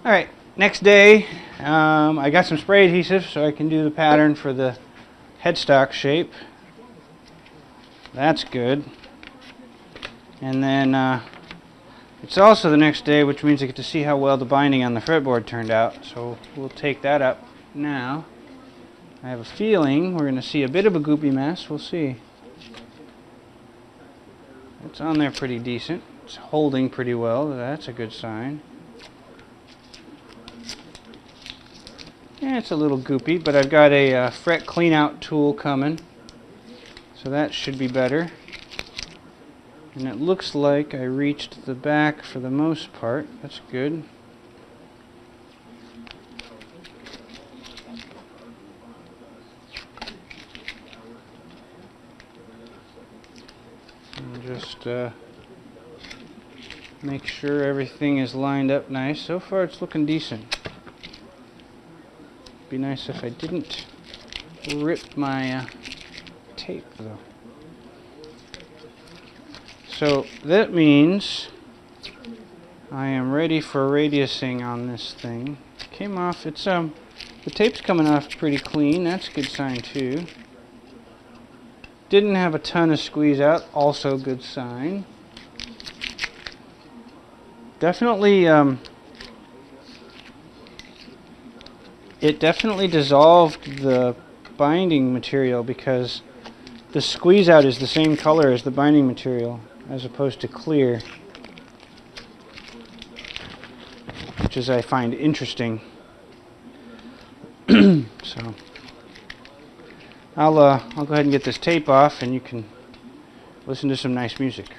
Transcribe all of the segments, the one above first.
Alright, next day, I got some spray adhesive so I can do the pattern for the headstock shape. That's good. And then it's also the next day, which means I get to see how well the binding on the fretboard turned out. So we'll take that up now. I have a feeling we're going to see a bit of a goopy mess. We'll see. It's on there pretty decent. It's holding pretty well. That's a good sign. Yeah, it's a little goopy, but I've got a fret clean out tool coming, so that should be better. And it looks like I reached the back for the most part. That's good. And just make sure everything is lined up nice. So far it's looking decent. Be nice if I didn't rip my tape though. So that means I am ready for radiusing on this thing. Came off, it's the tape's coming off pretty clean. That's a good sign too. Didn't have a ton of squeeze out, also good sign. Definitely it definitely dissolved the binding material because the squeeze out is the same color as the binding material as opposed to clear, which is I find interesting. So I'll go ahead and get this tape off and you can listen to some nice music.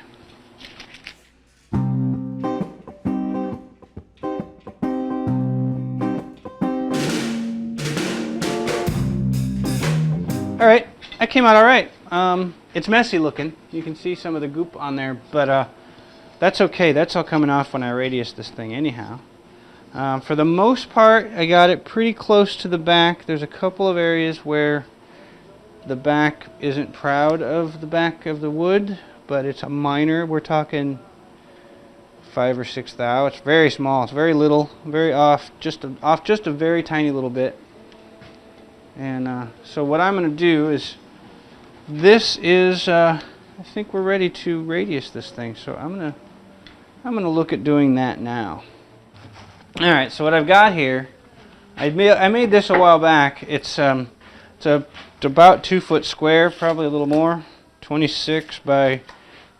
Alright, that came out alright. It's messy looking. You can see some of the goop on there, but that's okay. That's all coming off when I radius this thing anyhow. For the most part, I got it pretty close to the back. There's a couple of areas where the back isn't proud of the back of the wood, but it's a minor. We're talking 5 or 6 thou. It's very small. It's very little, very off just a very tiny little bit. And so what I'm going to do is, this is, I think we're ready to radius this thing. So I'm gonna look at doing that now. All right. So what I've got here, I made this a while back. It's about 2 foot square, probably a little more, 26 by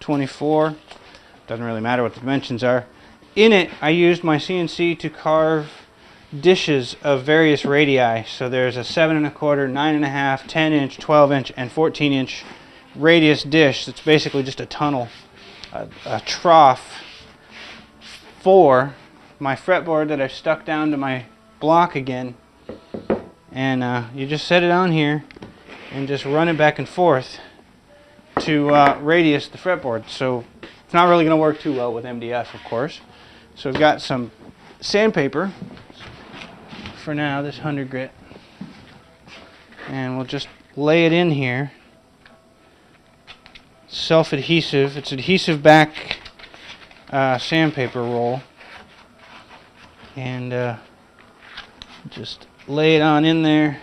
24. Doesn't really matter what the dimensions are. In it, I used my CNC to carve dishes of various radii. So there's a 7 1/4, 9 1/2, 10 inch, 12 inch, and 14 inch radius dish. That's basically just a tunnel, a trough for my fretboard that I've stuck down to my block again. And you just set it on here and just run it back and forth to radius the fretboard. So it's not really going to work too well with MDF, of course. So I've got some sandpaper for now, this 100 grit, and we'll just lay it in here. Self-adhesive. It's adhesive back sandpaper roll, and just lay it on in there.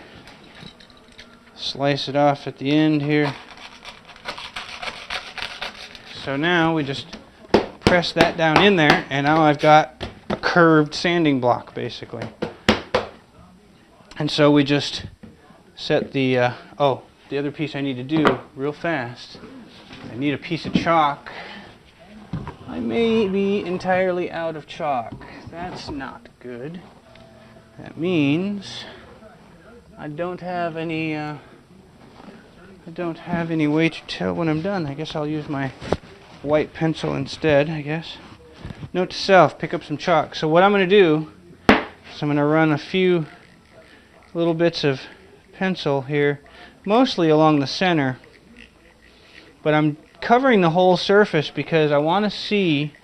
Slice it off at the end here. So now we just press that down in there, and now I've got a curved sanding block basically. And so we just set the, the other piece I need to do real fast. I need a piece of chalk. I may be entirely out of chalk. That's not good. That means I don't have any way to tell when I'm done. I guess I'll use my white pencil instead, I guess. Note to self, pick up some chalk. So what I'm going to do is I'm going to run a few little bits of pencil here, mostly along the center, but I'm covering the whole surface because I want to see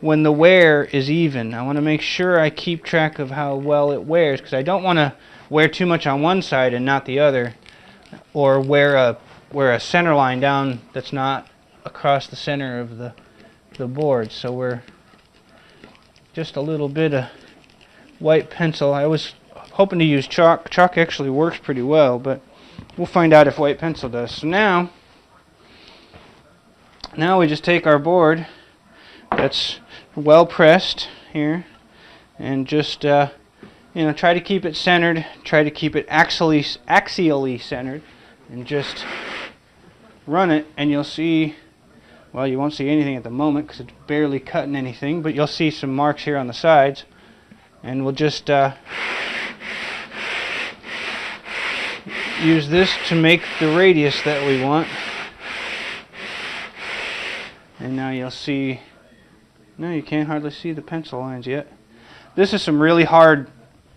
when the wear is even. I want to make sure I keep track of how well it wears, because I don't want to wear too much on one side and not the other, or wear a center line down that's not across the center of the board. So we're just a little bit of white pencil. I was hoping to use chalk. Chalk actually works pretty well, but we'll find out if white pencil does. So now we just take our board that's well pressed here and just try to keep it centered, try to keep it axially centered, and just run it, and you'll see, well, you won't see anything at the moment because it's barely cutting anything, but you'll see some marks here on the sides, and we'll just use this to make the radius that we want. And now you'll see, no, you can't hardly see the pencil lines yet. This is some really hard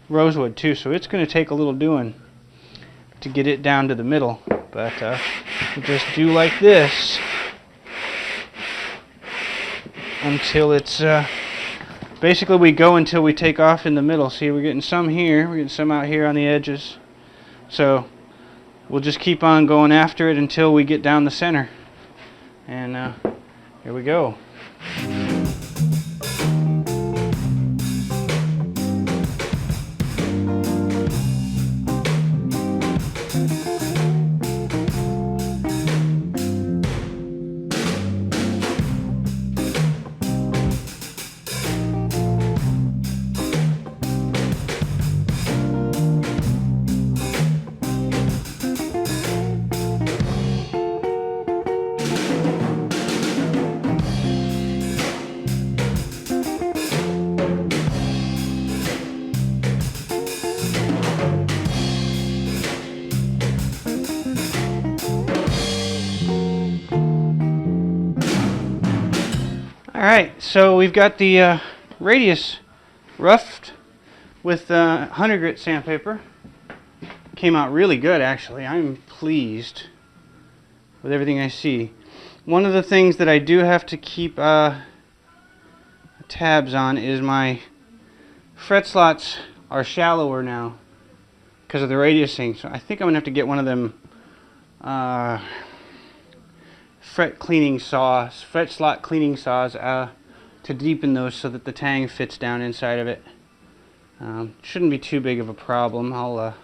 rosewood too, so it's going to take a little doing to get it down to the middle, but we'll just do like this until it's basically we go until we take off in the middle. See, we're getting some here, we're getting some out here on the edges, so we'll just keep on going after it until we get down the center. And here we go. Alright, so we've got the radius roughed with 100 grit sandpaper. Came out really good, actually. I'm pleased with everything I see. One of the things that I do have to keep tabs on is my fret slots are shallower now because of the radiusing. So I think I'm going to have to get one of them fret slot cleaning saws to deepen those so that the tang fits down inside of it. Shouldn't be too big of a problem. I'll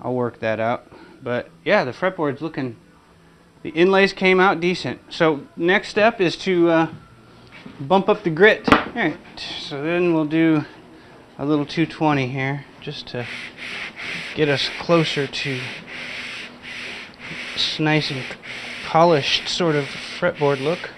work that out. But yeah, the fretboard's looking, the inlays came out decent. So next step is to bump up the grit. Alright, so then we'll do a little 220 here just to get us closer to this nice and polished sort of fretboard look.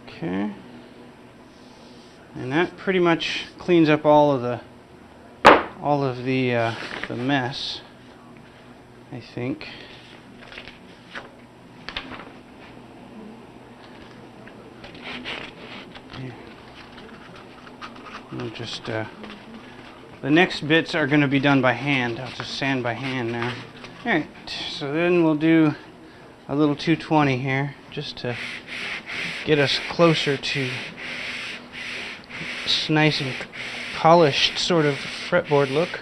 Okay, and that pretty much cleans up all of the mess, I think. We'll just the next bits are going to be done by hand. I'll just sand by hand now. Alright, so then we'll do a little 220 here just to get us closer to this nice and polished sort of fretboard look.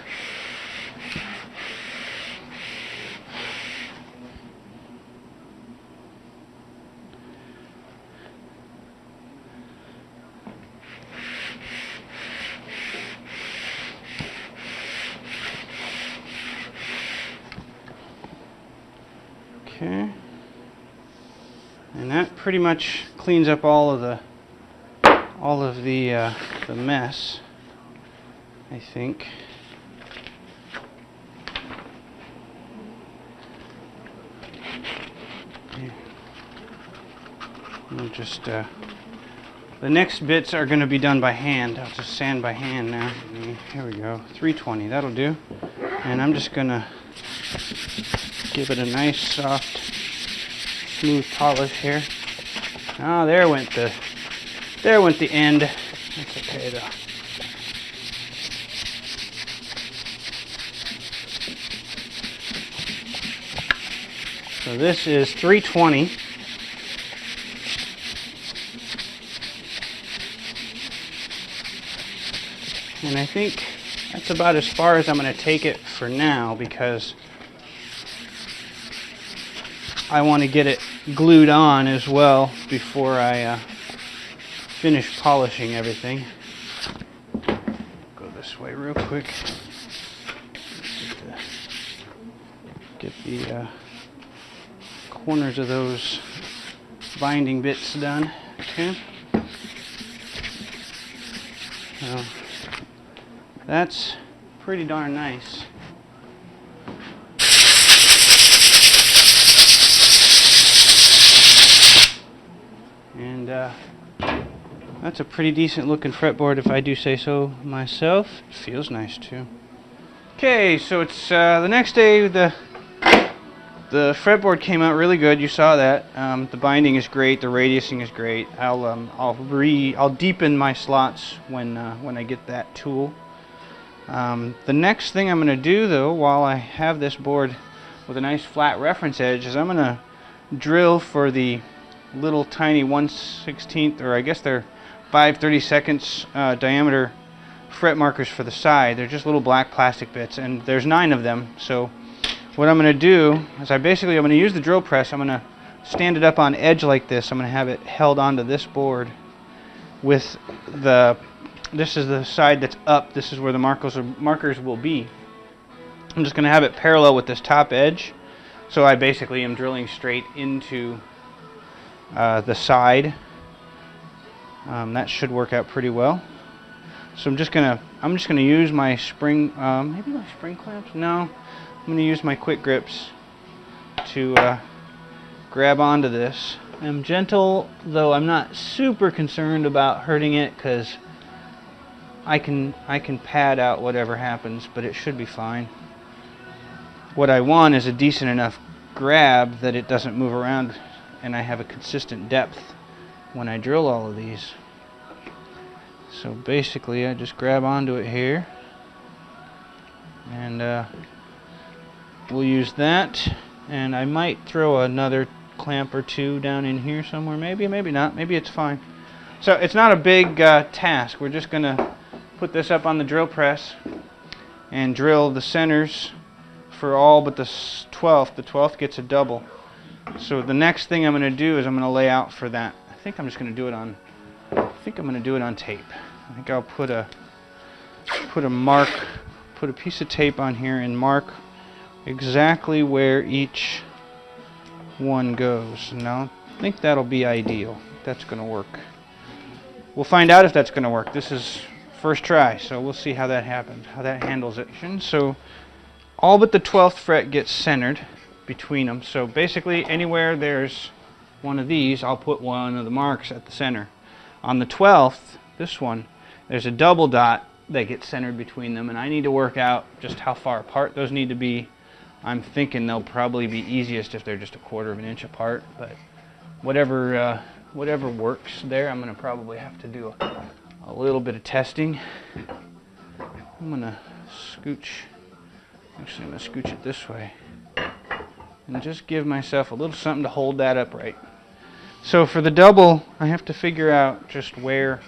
Okay, and that pretty much cleans up all of the mess, I think. We'll just the next bits are going to be done by hand. I'll just sand by hand now. Here we go, 320. That'll do. And I'm just gonna give it a nice, soft, smooth polish here. Oh, there went the end. That's okay though. So this is 320. And I think that's about as far as I'm going to take it for now, because I want to get it glued on as well before I finish polishing everything. Go this way real quick. Get the corners of those binding bits done. Okay. So that's pretty darn nice. And that's a pretty decent looking fretboard, if I do say so myself. It feels nice too. Okay, so it's the next day. The fretboard came out really good. You saw that. The binding is great. The radiusing is great. I'll deepen my slots when I get that tool. The next thing I'm going to do, though, while I have this board with a nice flat reference edge, is I'm going to drill for the little tiny 1/16, or I guess they're 5/32 diameter fret markers for the side. They're just little black plastic bits, and there's 9 of them. So what I'm going to do is I'm going to use the drill press. I'm going to stand it up on edge like this. I'm going to have it held onto this board with this is the side that's up. This is where the markers will be. I'm just going to have it parallel with this top edge. So I basically am drilling straight into the side. That should work out pretty well. So I'm just gonna use my spring, maybe my spring clamps. No, I'm gonna use my quick grips to grab onto this. I'm gentle, though I'm not super concerned about hurting it, because I can pad out whatever happens, but it should be fine. What I want is a decent enough grab that it doesn't move around, and I have a consistent depth when I drill all of these. So basically I just grab onto it here, and we'll use that, and I might throw another clamp or two down in here somewhere, maybe not, maybe it's fine. So it's not a big task. We're just gonna put this up on the drill press and drill the centers for all but the 12th. The 12th gets a double. So the next thing I'm going to do is I'm going to lay out for that. I think I'm going to do it on tape. I think I'll put a piece of tape on here and mark exactly where each one goes. Now I think that'll be ideal. That's going to work. We'll find out if that's going to work. This is first try, so we'll see how that happens, how that handles it. So all but the 12th fret gets centered between them. So basically anywhere there's one of these, I'll put one of the marks at the center. On the 12th, this one, there's a double dot that gets centered between them, and I need to work out just how far apart those need to be. I'm thinking they'll probably be easiest if they're just 1/4 of an inch apart, but whatever works there. I'm going to probably have to do a little bit of testing. I'm going to scooch it this way and just give myself a little something to hold that upright. So for the double, I have to figure out just where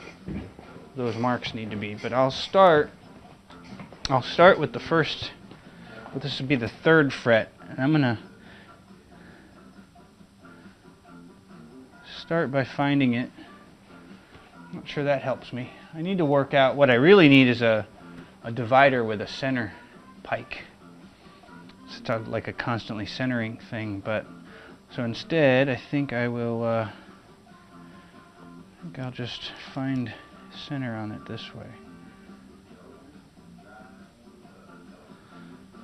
those marks need to be, but I'll start with the first. Well, this would be the 3rd fret, and I'm going to start by finding it. I'm not sure that helps me. I need to work out, what I really need is a divider with a center pike. It's like a constantly centering thing, but so instead I think I'll just find center on it this way.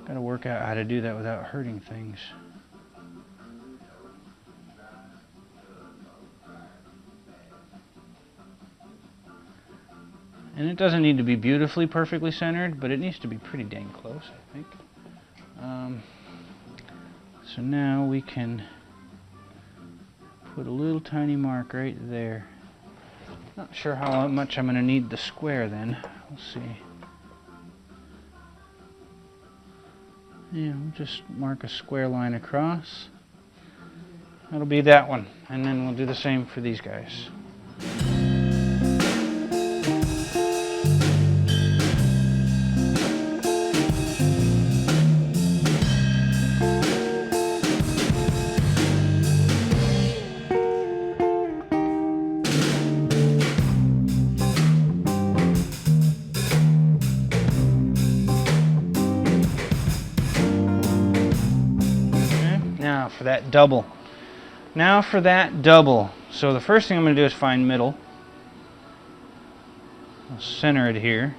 Got to work out how to do that without hurting things. And it doesn't need to be beautifully perfectly centered, but it needs to be pretty dang close, I think. So now we can put a little tiny mark right there. Not sure how much I'm going to need the square then. We'll see. Yeah, we'll just mark a square line across. That'll be that one. And then we'll do the same for these guys. for that double. Now for that double. So the first thing I'm going to do is find middle. I'll center it here.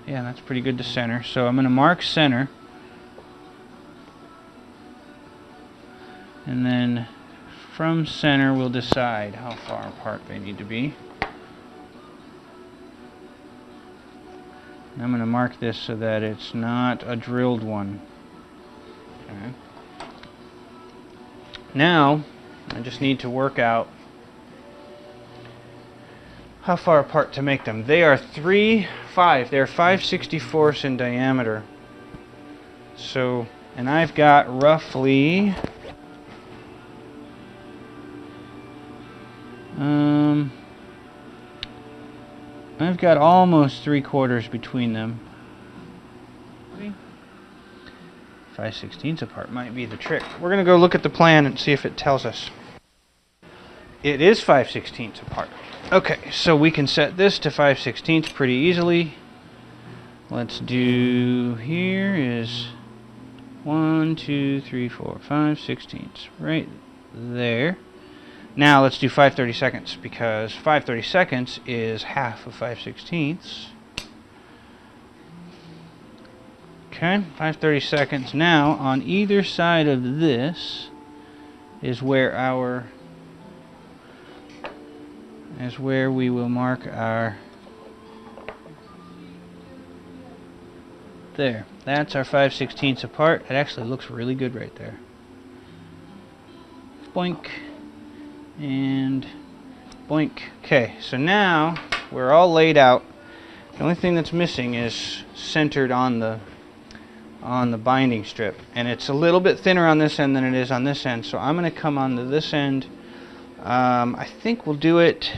Yeah, that's pretty good to center. So I'm going to mark center. And then from center we'll decide how far apart they need to be. And I'm going to mark this so that it's not a drilled one. Okay. Now I just need to work out how far apart to make them. They are 5/64 in diameter. So, and I've got roughly I've got almost 3/4 between them. 5/16 apart might be the trick. We're going to go look at the plan and see if it tells us. It is 5/16 apart. Okay, so we can set this to 5/16 pretty easily. Let's do, here is 1, 2, 3, 4, 5/16 right there. Now let's do 5/32 because 5/32 is half of 5/16. Okay, 5/32. Now on either side of this is where we will mark our, there. That's our 5/16 apart. It actually looks really good right there. Boink. And boink. Okay, so now we're all laid out. The only thing that's missing is centered on the binding strip, and it's a little bit thinner on this end than it is on this end. So I'm going to come onto this end. I think we'll do it.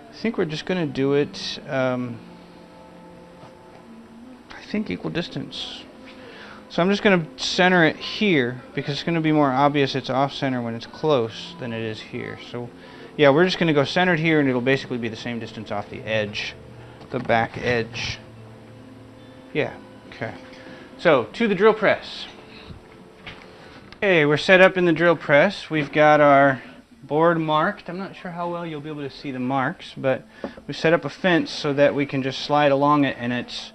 I think we're just going to do it. I think equal distance. So I'm just going to center it here because it's going to be more obvious it's off center when it's close than it is here. So yeah, we're just going to go centered here and it'll basically be the same distance off the edge, the back edge. Yeah, okay. So to the drill press. Okay, we're set up in the drill press. We've got our board marked. I'm not sure how well you'll be able to see the marks, but we've set up a fence so that we can just slide along it and it's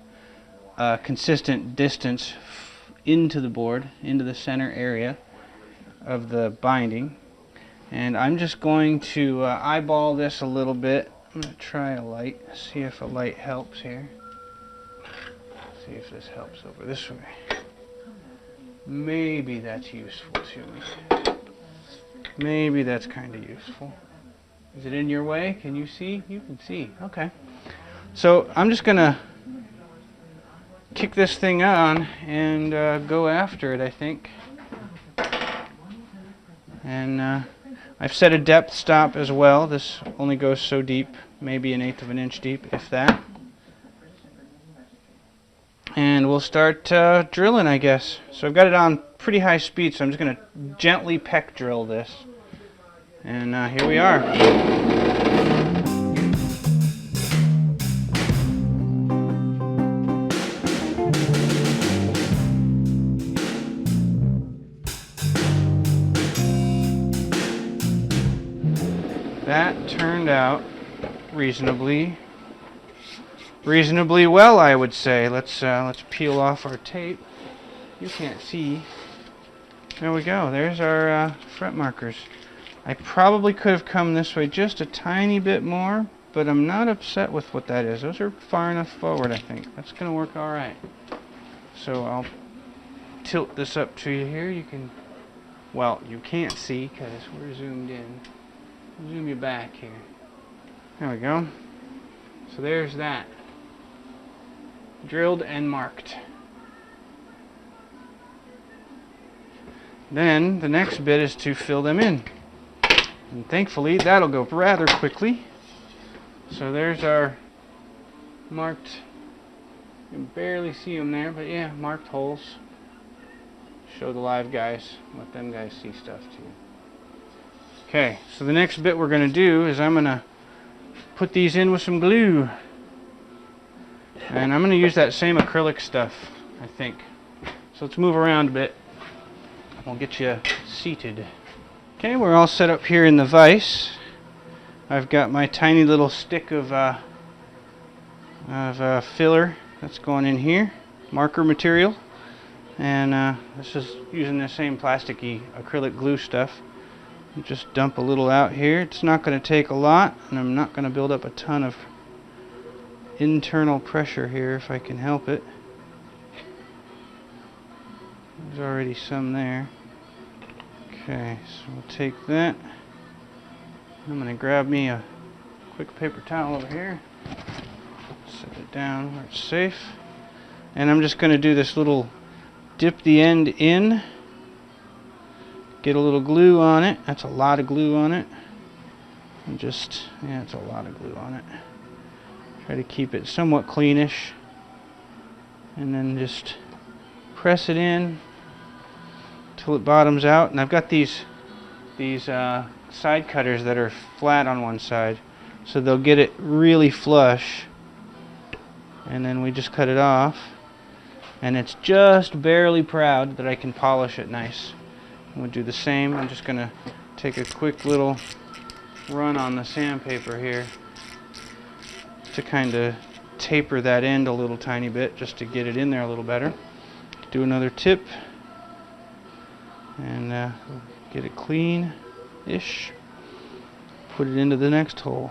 consistent distance into the board, into the center area of the binding. And I'm just going to eyeball this a little bit. I'm going to try a light, see if a light helps here. See if this helps over this way. Maybe that's useful to me. Maybe that's kind of useful. Is it in your way? Can you see? You can see. Okay. So I'm just going to kick this thing on and go after it, I think. And I've set a depth stop as well. This only goes so deep, maybe 1/8 of an inch deep, if that. And we'll start drilling, I guess. So I've got it on pretty high speed, so I'm just going to gently peck drill this. And here we are. That turned out reasonably well, I would say. Let's peel off our tape. You can't see. There we go. There's our fret markers. I probably could have come this way just a tiny bit more, but I'm not upset with what that is. Those are far enough forward, I think. That's going to work all right. So I'll tilt this up to you here. You can, well, you can't see because we're zoomed in. Zoom you back here. There we go. So there's that. Drilled and marked. Then the next bit is to fill them in. And thankfully that'll go rather quickly. So there's our marked, you can barely see them there, but yeah, marked holes. Show the live guys, let them guys see stuff too. Okay, so the next bit we're going to do is I'm going to put these in with some glue. And I'm going to use that same acrylic stuff, I think. So let's move around a bit. We'll get you seated. Okay, we're all set up here in the vise. I've got my tiny little stick of filler that's going in here, marker material, and this is using the same plasticky acrylic glue stuff. Just dump a little out here. It's not going to take a lot, and I'm not going to build up a ton of internal pressure here if I can help it. There's already some there. Okay, so we'll take that. I'm going to grab me a quick paper towel over here. Set it down where it's safe. And I'm just going to do this little dip the end in. Get a little glue on it. That's a lot of glue on it. And just, yeah, it's a lot of glue on it. Try to keep it somewhat cleanish. And then just press it in till it bottoms out. And I've got these side cutters that are flat on one side, so they'll get it really flush. And then we just cut it off. And it's just barely proud that I can polish it nice. We'll do the same. I'm just going to take a quick little run on the sandpaper here to kind of taper that end a little tiny bit, just to get it in there a little better. Do another tip and get it clean-ish. Put it into the next hole.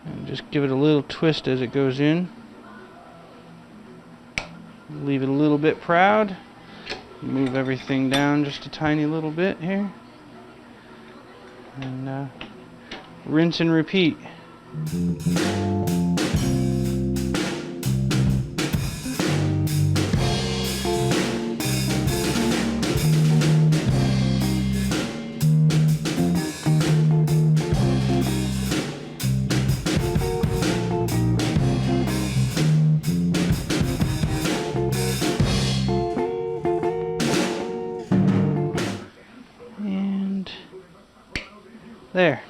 And just give it a little twist as it goes in. Leave it a little bit proud. Move everything down just a tiny little bit here. And rinse and repeat. There,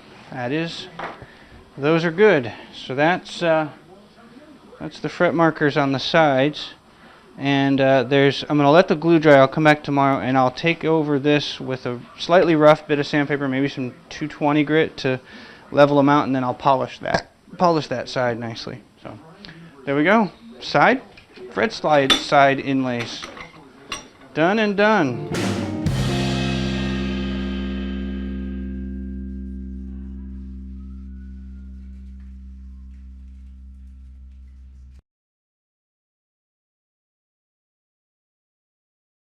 those are good. So that's the fret markers on the sides, and I'm going to let the glue dry. I'll come back tomorrow and I'll take over this with a slightly rough bit of sandpaper, maybe some 220 grit to level them out, and then I'll polish that side nicely. So there we go. Fret slide side inlays. Done and done.